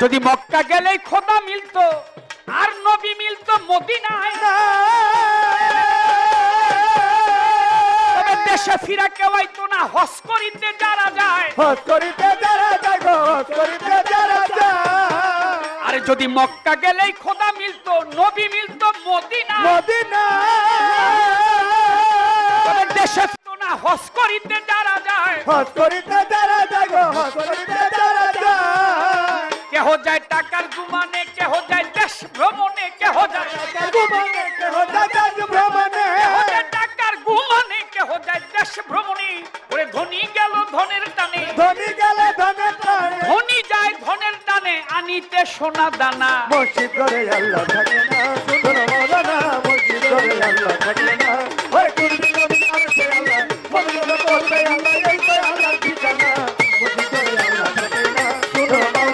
যদি মক্কা গেলেই খোদা মিলতো আর নবী মিলতো মদিনায়, তবে দেশে ফিরা কেউ আইতো না হজ করিতে যারা যায়, হজ করিতে যারা যায় গো, হজ করিতে যারা যায়। আরে যদি মক্কা গেলেই খোদা মিলতো নবী মিলতো মদিনায়, মদিনা তবে দেশে ফিরতো না হজ করিতে যারা যায়, হজ করিতে যারা যায় গো, হজ করিতে যারা যায়। কেহ যায় টাকার গুমানে, কেহ যায় দেশ ভ্রমণে, কেহ যায় ঘুমানে কেহ যায় দেশ ভ্রমণে, কেহ যায় টাকার গুমানে, কেহ যায় দেশ ভ্রমণে। ওরে ধনী গেল ধনের টানে, ধনী গেলে ধনের টানে, ধনী যায় ধনের টানে আনিতে সোনা দানা। মসজিদ করে আল্লাহ থাকে না, সুন্দর মৌলানা মসজিদ করে আল্লাহ থাকে না। ওই